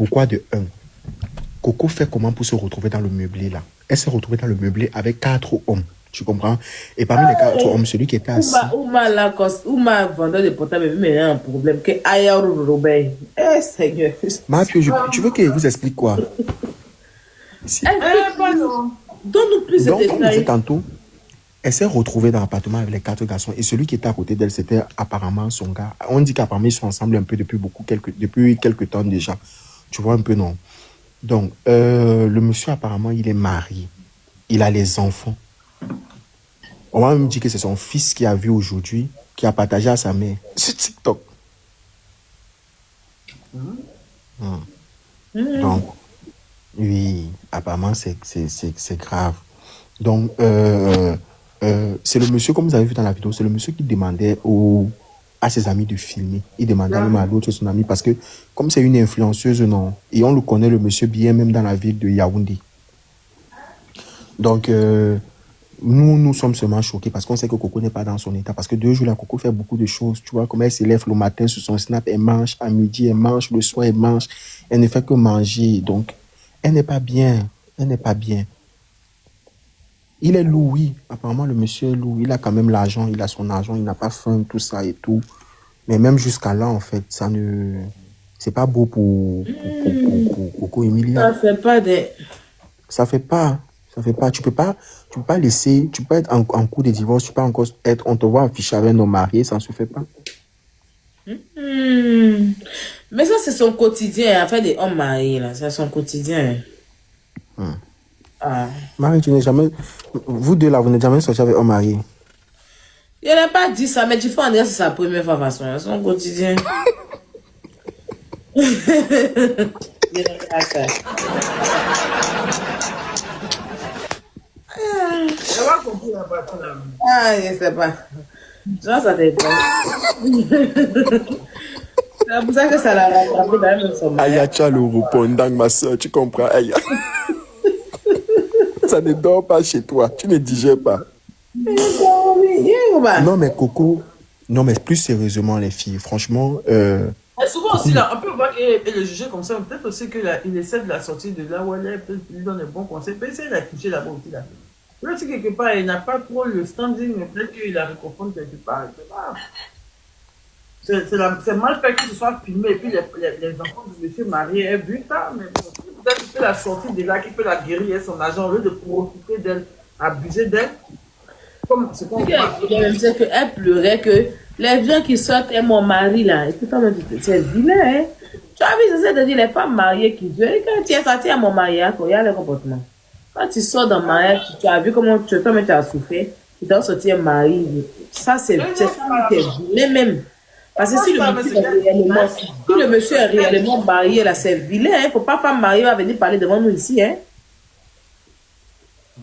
Pourquoi de un? Coco fait comment pour se retrouver dans le meublé là? Elle s'est retrouvée dans le meublé avec 4 hommes. Tu comprends? Et parmi les 4 hommes, celui qui était assis. Ouma vendeur de portable, mais il y a un problème. Que ailleurs, Robert. Eh, Seigneur. Mathieu, tu veux que je vous explique quoi? Donne-nous plus de Donc, comme je disais détails. tantôt, elle s'est retrouvée dans l'appartement avec les 4 garçons. Et celui qui était à côté d'elle, c'était apparemment son gars. On dit qu'apparemment, ils sont ensemble un peu depuis quelques temps déjà. Tu vois un peu, non? Donc, le monsieur, apparemment, il est marié. Il a les enfants. On va même dire que c'est son fils qui a vu aujourd'hui, qui a partagé à sa mère sur TikTok. Donc, oui, apparemment, c'est grave. Donc, c'est le monsieur, comme vous avez vu dans la vidéo, c'est le monsieur qui demandait à ses amis de filmer. Il demandait même à l'autre, son ami, parce que comme c'est une influenceuse, non, et on le connaît, le monsieur, bien même dans la ville de Yaoundé. Donc, nous sommes seulement choqués parce qu'on sait que Coco n'est pas dans son état. Parce que 2 jours là, Coco fait beaucoup de choses. Tu vois, comme elle s'élève le matin sur son snap, elle mange, à midi, elle mange, le soir, elle mange. Elle ne fait que manger. Donc, elle n'est pas bien. Elle n'est pas bien. Il est lourd, oui. Apparemment, le monsieur est lourd. Il a quand même l'argent, il a son argent, il n'a pas faim, tout ça et tout. Mais même jusqu'à là, en fait, ça ne... C'est pas beau pour Coco Emilia. Ça fait pas de... Ça fait pas. Ça fait pas. Tu peux pas laisser, tu peux être en cours de divorce, tu peux encore être, on te voit affiché avec nos mariés, ça ne se fait pas. Mais ça, c'est son quotidien. Affaire des hommes mariés, là. C'est son quotidien. Marie, tu n'es jamais, vous deux là, vous n'êtes jamais sortis avec un marié. Il n'a pas dit ça, mais tu fais en dire que c'est sa première fois, façon. C'est son quotidien. Il n'a pas ça. Je vais comprendre la partie là. Ah, je sais pas. Genre, ça dépend. C'est pour ça que ça l'a rattrapé dans même son mariage. Aya, tu as le répondant, ma soeur, tu comprends, Aya. Ça ne dort pas chez toi, tu ne digères pas. Non, mais Coco, non, mais plus sérieusement, les filles, franchement. Et souvent aussi, là, on peut voir qu'il est le juger comme ça, peut-être aussi qu'il essaie de la sortir de là où elle est, peut-être qu'il lui donne des bons conseils, peut-être essayer de la toucher là-bas aussi. Là. Peut-être si quelque part, il n'a pas trop le standing, mais peut-être qu'il la réconforte quelque part. C'est mal fait que ce soit filmé et puis les enfants du monsieur marié aient vu ça, mais bon, peut-être qu'il peut la sortir de là, qu'il peut la guérir et son argent au lieu de profiter d'elle, abuser d'elle. Comme c'est qu'on voit. Elle me disait qu'elle pleurait que les gens qui sortent et mon mari là, et tout le temps, c'est vilain, hein. Tu as vu, c'est de dire les femmes mariées qui viennent, quand tu es sorti à mon mariage, il y a le comportement. Quand tu sors d'un mariage, tu as vu comment tu as souffert, tu dois sortir un mari. Ça, c'est ça qui est vilain même. Parce que si le monsieur est réellement marié, là, c'est vilain, hein. Faut pas femme mariée va venir parler devant nous ici, hein.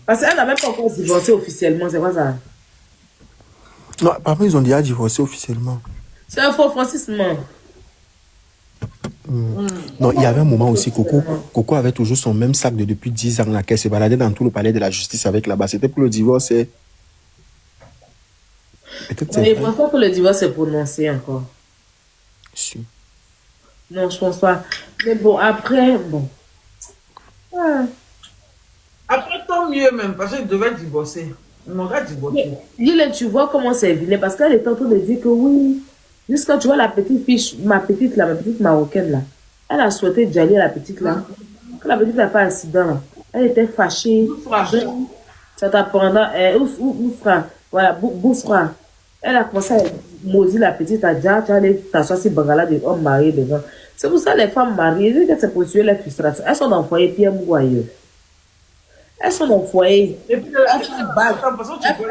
Parce qu'elle n'a même pas encore divorcé officiellement, c'est quoi ça? Non, papa, ils ont déjà divorcé officiellement. C'est un faux francisme. Non, il y avait un moment aussi, Coco avait toujours son même sac depuis 10 ans, là, qu'elle se baladait dans tout le palais de la justice avec là-bas. C'était pour le divorce. Peut-être c'est. Mais je pense pas que le divorce est prononcé encore. Si. Non, je pense pas. Mais bon, après, bon. Après, tant mieux même, parce qu'il devait divorcer. Il m'aurait divorcé. Dis-le, tu vois comment c'est vilain, parce qu'elle est en train de dire que oui. Juste quand tu vois la petite fille, ma petite marocaine là, elle a souhaité Djali à la petite là. Quand la petite a fait un accident là, elle était fâchée. Ça t'apprendra, Boufra, voilà, Boufra. Elle a commencé à maudire la petite à dire, tu allais t'asseoir sur Bangala des hommes mariés devant. C'est pour ça que les femmes mariées, c'est pour tuer les frustrations. Elles sont dans le foyer, puis elles mourent ailleurs. Elles sont dans le foyer. Et puis,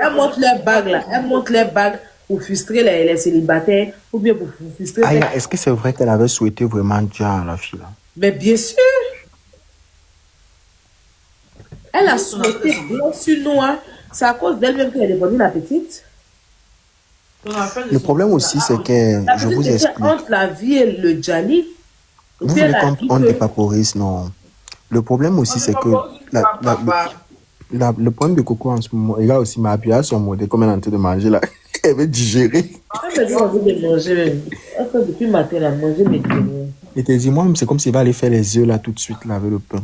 elles montrent leur bague là. Elles montrent leur bague pour frustrer les célibataires ou bien pour frustrer. Aya, est-ce que c'est vrai qu'elle avait souhaité vraiment dire à la fille là? Mais bien sûr. Elle a souhaité blanc sur noir. C'est à cause d'elle-même qu'elle est devenue la petite. Le problème aussi, c'est que, je vous explique. Entre la vie et le Djali. Vous voulez qu'on dépaporise, non. Le problème aussi, c'est que le problème de Coco en ce moment, il a aussi ma appuyé à son modèle, comme elle est en train de manger là. Elle veut digérer. Elle me dit envie de manger. Elle fait depuis matin, elle a mangé mes Et te dis, moi, c'est comme s'il va aller faire les œufs là tout de suite là avec le pain.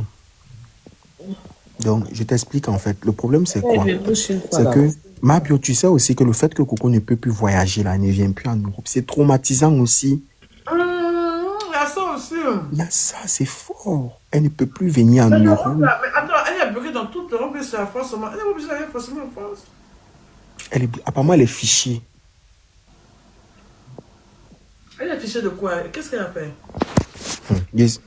Donc, je t'explique en fait. Le problème, c'est quoi? C'est que, Mabio, tu sais aussi que le fait que Coco ne peut plus voyager là, ne vient plus en Europe, c'est traumatisant aussi. Il y a ça aussi. Il y a ça, c'est fort. Elle ne peut plus venir en Mais Europe. mais attends, elle est bloquée dans toute l'Europe et c'est la France seulement. Elle n'est pas obligée d'aller forcément en France. Apparemment, elle est fichée. Elle est fichée de quoi? Qu'est-ce qu'elle a fait? Yes.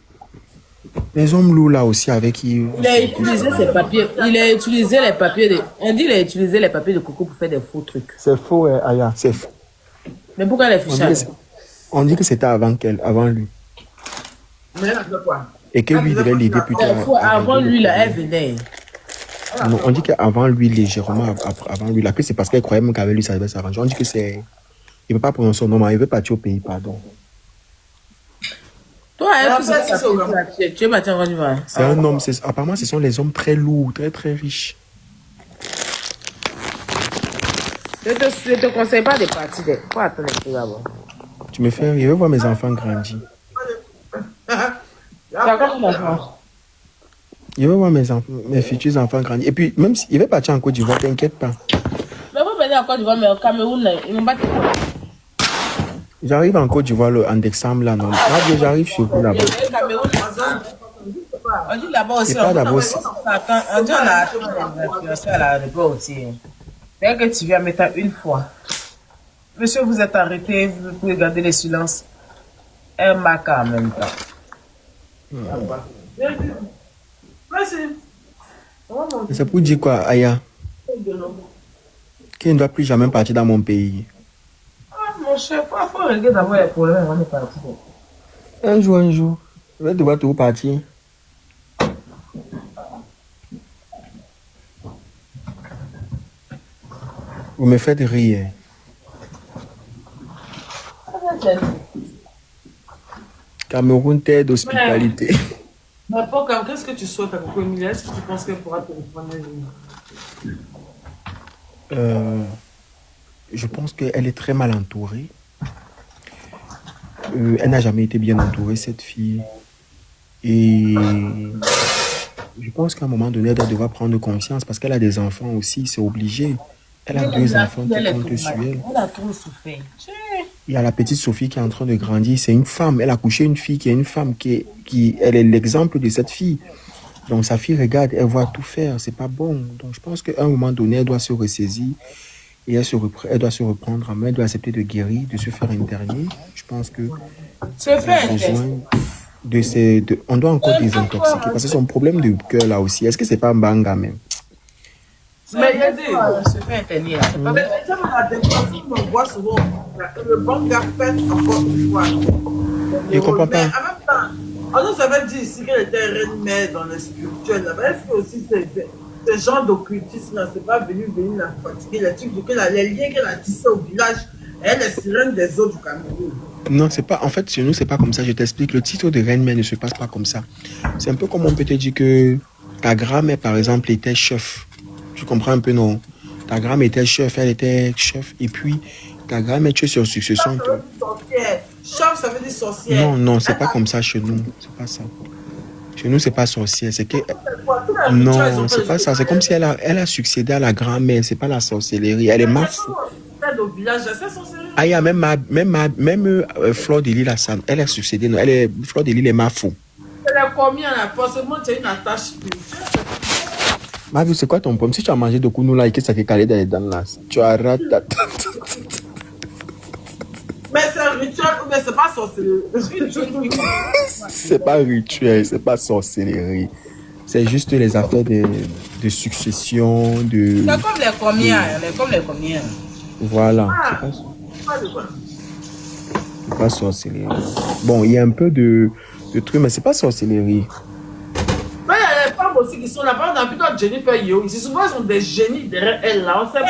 Les hommes loups là aussi avec qui. Il a utilisé ses papiers. Il a utilisé les papiers de. On dit qu'il a utilisé les papiers de Coco pour faire des faux trucs. C'est faux, Aya, c'est faux. Mais pourquoi elle est fichée? On dit que c'était avant lui. Mais elle a fait quoi? Et que lui devait l'aider plus tard. Avant lui, là, elle venait. Non, on dit qu'avant lui, légèrement avant lui, là, que c'est parce qu'elle croyait même qu'avec lui, ça devait s'arranger. On dit que c'est. Il ne peut pas prononcer son nom, mais il veut partir au pays, pardon. Toi, tu es parti en Côte d'Ivoire. C'est un homme, apparemment, ce sont les hommes très lourds, très très riches. Je ne te conseille pas de partir. Faut attendre un peu d'abord. Tu me fais rire, je veux voir mes enfants grandir. Je veux voir mes futurs enfants grandir. Et puis, même s'il veut partir en Côte d'Ivoire, t'inquiète pas. Mais vous venez en Côte d'Ivoire, mais au Cameroun, ils m'ont pas dit. J'arrive en Côte d'Ivoire en décembre, là, non. J'arrive chez vous là-bas. On dit là-bas aussi, on dit on a l'influenceur à l'aéroport aussi. Dès que tu viens mettre une fois, monsieur, vous êtes arrêté, vous pouvez garder le silence. Un marque en même temps. Merci. C'est pour dire quoi, Aya? Qu'il ne doit plus jamais partir dans mon pays. Mon chef, il faut régler d'abord les problèmes avant de partir. Un jour, je vais devoir tout partir. Vous me faites rire. Cameroun, terre d'hospitalité. Mais pourquoi, qu'est-ce que tu souhaites à Coco Emilia? Est-ce que tu penses qu'elle pourra te reprendre un jour? Je pense qu'elle est très mal entourée. Elle n'a jamais été bien entourée, cette fille. Et je pense qu'à un moment donné, elle doit devoir prendre conscience parce qu'elle a des enfants aussi, c'est obligé. Elle a deux enfants qui comptent sur elle. Elle a trop souffert. Il y a la petite Sophie qui est en train de grandir. C'est une femme. Elle a couché une fille qui est une femme elle est l'exemple de cette fille. Donc sa fille regarde, elle voit tout faire. C'est pas bon. Donc je pense qu'à un moment donné, elle doit se ressaisir et elle doit se reprendre en main. Elle doit accepter de guérir, de se faire interner. Je pense que on doit encore désintoxiquer parce que son problème de cœur là aussi. Est-ce que c'est pas un banga même? Mais il y a des. Se fait interner. Mais la dépression, on voit souvent le banga pète encore une fois. Je comprends pas. Mais en même temps, on nous avait dit ici qu'elle était reine-mère dans le spirituel. Est-ce que aussi ce genre d'occultisme là, c'est pas venu la fatiguer, les liens qu'elle a tissés au village, elle est sirène des eaux du Cameroun. Non, c'est pas. En fait, chez nous, c'est pas comme ça. Je t'explique. Le titre de reine-mère ne se passe pas comme ça. C'est un peu comme on peut te dire que ta grand-mère, par exemple, était chef. Tu comprends un peu, non? Ta grand-mère était chef, elle était chef. Et puis, ta grand-mère, tu es sur succession. Chef, ça veut dire sorcière. Non, c'est pas comme ça chez nous. C'est pas ça. Chez nous, c'est pas sorcière. C'est que. Non, c'est pas ça. C'est comme si elle a succédé à la grand-mère. C'est pas la sorcellerie. Elle est mafou. Ah, il y a même Fleur de Lille, elle a succédé. Non, Fleur de Lille est mafou. Elle a combien là? Forcément, tu as une attache spirituelle. Ma vie, c'est quoi ton problème? Si tu as mangé de counou là et que ça t'est calé dans les dents là, tu as raté. Mais c'est un rituel ou bien c'est pas sorcellerie? C'est pas rituel, c'est pas sorcellerie. C'est juste les affaires de succession, de. C'est comme les comiens, Voilà. C'est pas sorcellerie. Bon, il y a un peu de trucs, mais c'est pas sorcellerie. Mais il y a les femmes aussi qui sont là. Par exemple, dans Jennifer Yo, ici, souvent, elles sont des génies derrière elles là. On sait pas.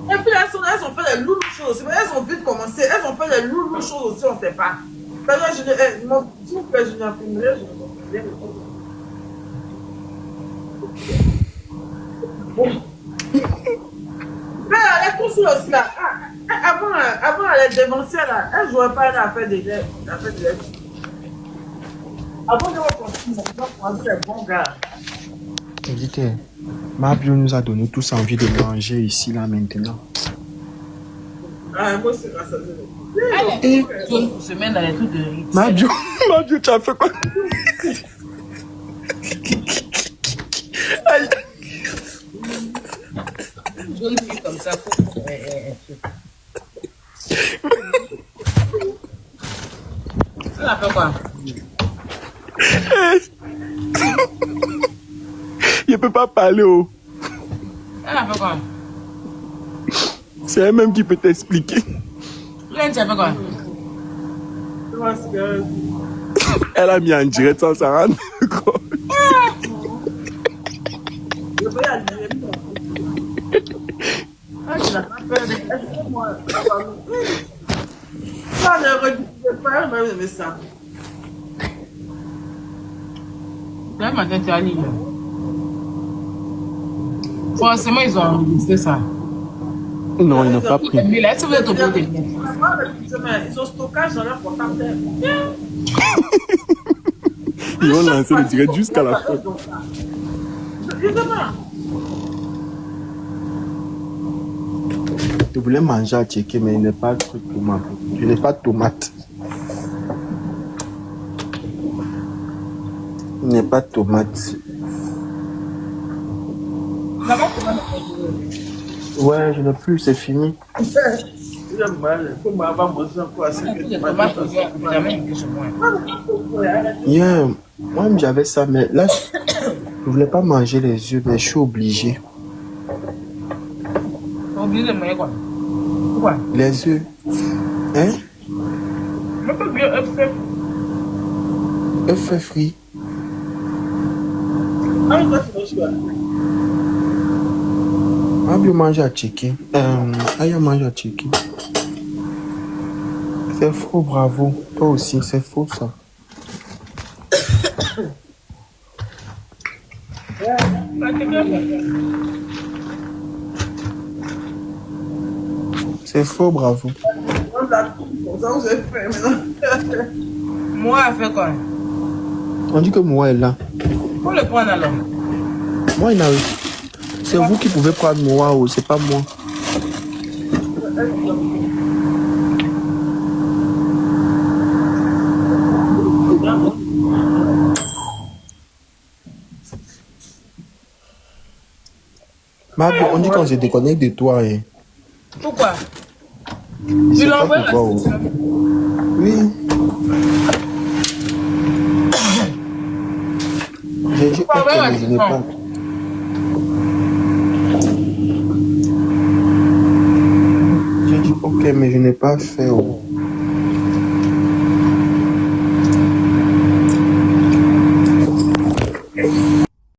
Et puis, elles ont fait des lourdes choses aussi. Mais elles ont vite commencé. Elles ont fait des lourdes choses aussi, on ne sait pas. S'il vous plaît, je n'imprimerai, je ne comprends rien. Mais elle est conçue aussi là. Avant, elle est dévancée là. Elle ne jouait pas à l'affaire de l'air. Avant de reconstruire, on a les bons gars. Elle dit que Mabio nous a donné tous envie de manger ici, là, maintenant. Ah, moi, c'est grâce à ça. Elle est jaune pour se mettre dans les trucs de riz. Mabio, Mabio, tu as fait quoi? Aïe. Une jaune fille comme ça. Elle a fait quoi? Je peux pas parler, oh. Elle a fait quoi? C'est elle-même qui peut t'expliquer. Là, tu as fait quoi? Parce que Elle a mis en direct sans s'en rendre compte. je vais aller. Ah, tu n'as pas peur de. Est-ce que moi, ça ne redisait pas, mais ça. Là, matin, tu as dit. Forcément, ils ont enregistré ça. Non, ils n'ont pas pris. Mais là, si vous êtes au bout de Ils ont stockage dans leur portable. Ils vont lancer le direct jusqu'à la fin. Je voulais manger à checker, mais il n'est pas de truc pour moi. Je n'ai pas de tomate. Il n'y a pas de tomate. Ouais, je n'ai plus, c'est fini. J'aime mal. Comme avant, manger encore assez. Yeah, moi j'avais ça, mais là, je voulais pas manger les œufs, mais je suis obligé. Obligé de manger quoi? Pourquoi? Les œufs. Hein? Mais pas bien œuf fait. Œufs frits. Ah, toi, tu manges quoi? On va manger à checker. Aïe, manger à checker. C'est faux, bravo. Toi aussi, c'est faux ça. C'est faux, bravo. Moi, elle fait quoi? On dit que moi est là. Faut le prendre alors. Moi, il n'arrive. C'est vous qui pouvez prendre moi, ou c'est pas moi. Mabio, on dit qu'on se déconnecte de toi. Hein. Pourquoi? Je sais pas pourquoi. Oh. Oui. J'ai dit ok, mais je n'ai pas. J'ai dit ok, mais je n'ai pas fait. Oh.